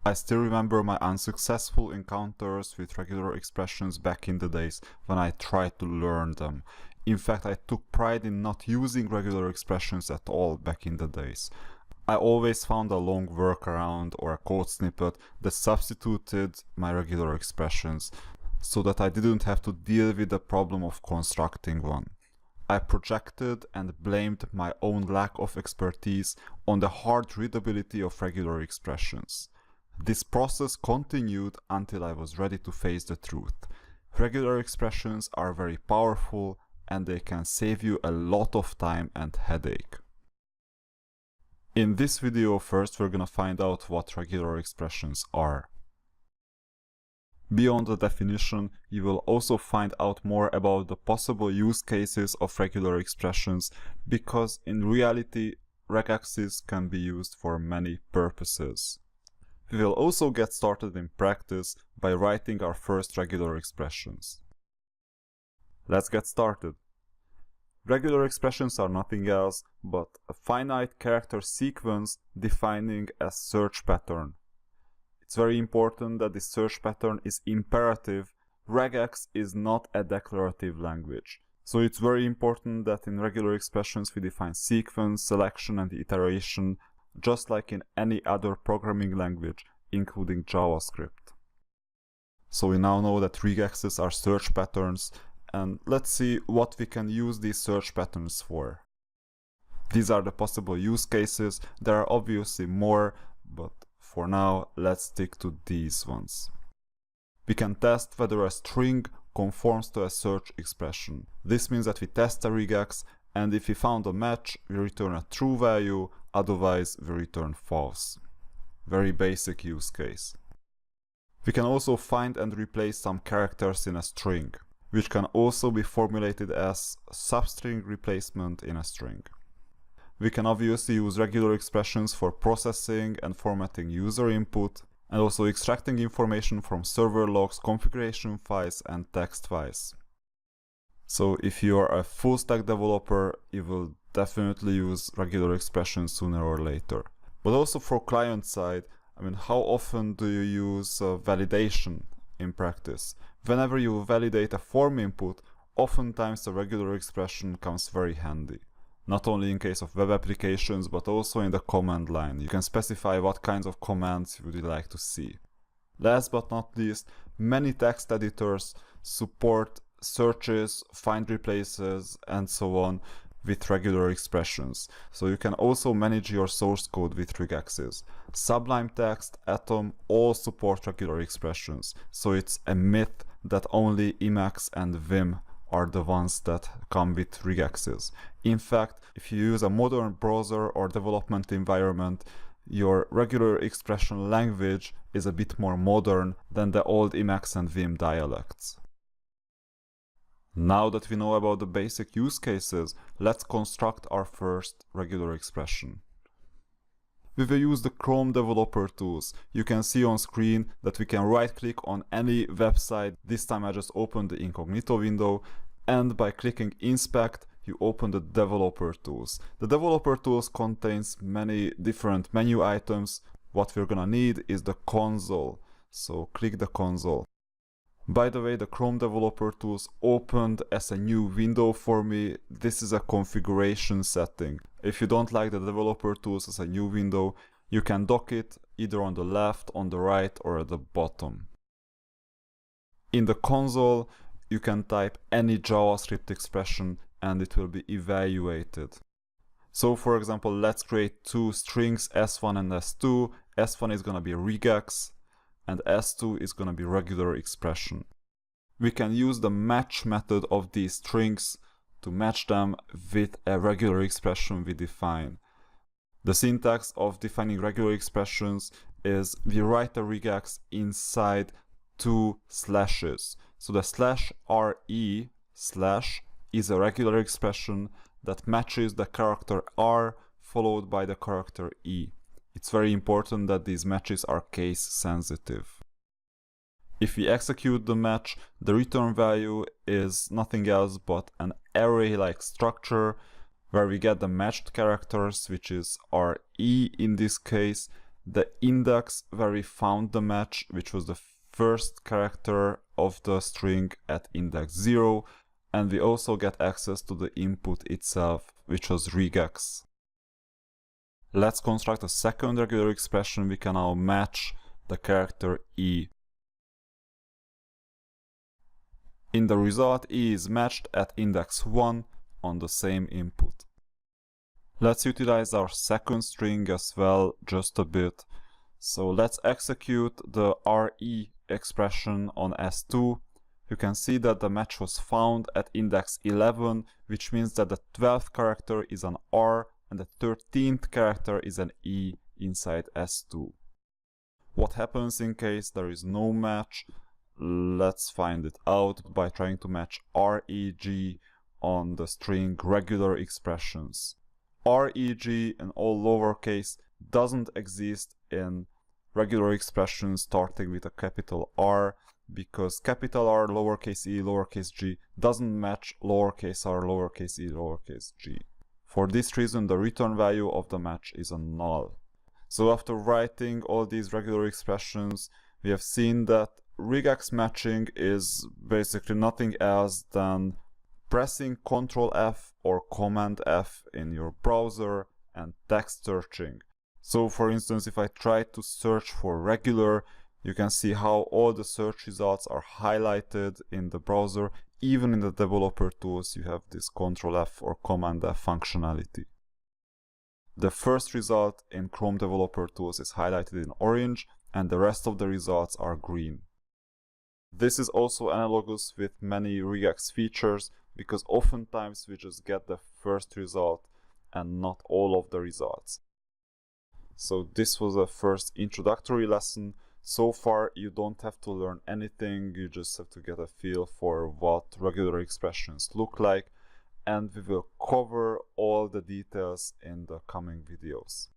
I still remember my unsuccessful encounters with regular expressions back in the days when I tried to learn them. In fact, I took pride in not using regular expressions at all back in the days. I always found a long workaround or a code snippet that substituted my regular expressions, so that I didn't have to deal with the problem of constructing one. I projected and blamed my own lack of expertise on the hard readability of regular expressions. This process continued until I was ready to face the truth. Regular expressions are very powerful and they can save you a lot of time and headache. In this video, first we're gonna find out what regular expressions are. Beyond the definition, you will also find out more about the possible use cases of regular expressions, because in reality, regexes can be used for many purposes. We will also get started in practice by writing our first regular expressions. Let's get started. Regular expressions are nothing else but a finite character sequence defining a search pattern. It's very important that this search pattern is imperative. Regex is not a declarative language. So it's very important that in regular expressions we define sequence, selection and iteration, just like in any other programming language, including JavaScript. So we now know that regexes are search patterns, and let's see what we can use these search patterns for. These are the possible use cases. There are obviously more, but for now, let's stick to these ones. We can test whether a string conforms to a search expression. This means that we test a regex, and if we found a match, we return a true value, otherwise we return false. Very basic use case. We can also find and replace some characters in a string, which can also be formulated as substring replacement in a string. We can obviously use regular expressions for processing and formatting user input, and also extracting information from server logs, configuration files, and text files. So if you are a full stack developer, you will definitely use regular expressions sooner or later. But also for client side, how often do you use validation in practice? Whenever you validate a form input, oftentimes a regular expression comes very handy. Not only in case of web applications, but also in the command line. You can specify what kinds of commands you would like to see. Last but not least, many text editors support searches, find replaces, and so on with regular expressions. So you can also manage your source code with regexes. Sublime Text, Atom all support regular expressions. So it's a myth that only Emacs and Vim are the ones that come with regexes. In fact, if you use a modern browser or development environment, your regular expression language is a bit more modern than the old Emacs and Vim dialects. Now that we know about the basic use cases, let's construct our first regular expression. We will use the Chrome developer tools. You can see on screen that we can right-click on any website. This time I just opened the incognito window, and by clicking Inspect, you open the developer tools. The developer tools contains many different menu items. What we're gonna need is the console. So click the console. By the way, the Chrome developer tools opened as a new window for me. This is a configuration setting. If you don't like the developer tools as a new window, you can dock it either on the left, on the right, or at the bottom. In the console, you can type any JavaScript expression and it will be evaluated. So for example, let's create two strings, S1 and S2. S1 is gonna be regex, and S2 is going to be regular expression. We can use the match method of these strings to match them with a regular expression we define. The syntax of defining regular expressions is we write a regex inside two slashes. So the /re slash is a regular expression that matches the character R followed by the character E. It's very important that these matches are case sensitive. If we execute the match, the return value is nothing else but an array-like structure where we get the matched characters, which is our E in this case, the index where we found the match, which was the first character of the string at index 0, and we also get access to the input itself, which was regex. Let's construct a second regular expression. We can now match the character E. In the result, E is matched at index 1 on the same input. Let's utilize our second string as well just a bit. So let's execute the RE expression on S2. You can see that the match was found at index 11, which means that the 12th character is an R and the 13th character is an E inside S2. What happens in case there is no match? Let's find it out by trying to match reg on the string regular expressions. Reg in all lowercase doesn't exist in regular expressions starting with a capital R, because capital R, lowercase e, lowercase g doesn't match lowercase r, lowercase e, lowercase g. For this reason, the return value of the match is a null. So after writing all these regular expressions, we have seen that regex matching is basically nothing else than pressing Ctrl F or Command F in your browser and text searching. So for instance, if I try to search for regular, you can see how all the search results are highlighted in the browser. Even in the developer tools, you have this Ctrl F or Command F functionality. The first result in Chrome developer tools is highlighted in orange, and the rest of the results are green. This is also analogous with many regex features, because oftentimes we just get the first result and not all of the results. So this was a first introductory lesson. So far you don't have to learn anything, you just have to get a feel for what regular expressions look like, and we will cover all the details in the coming videos.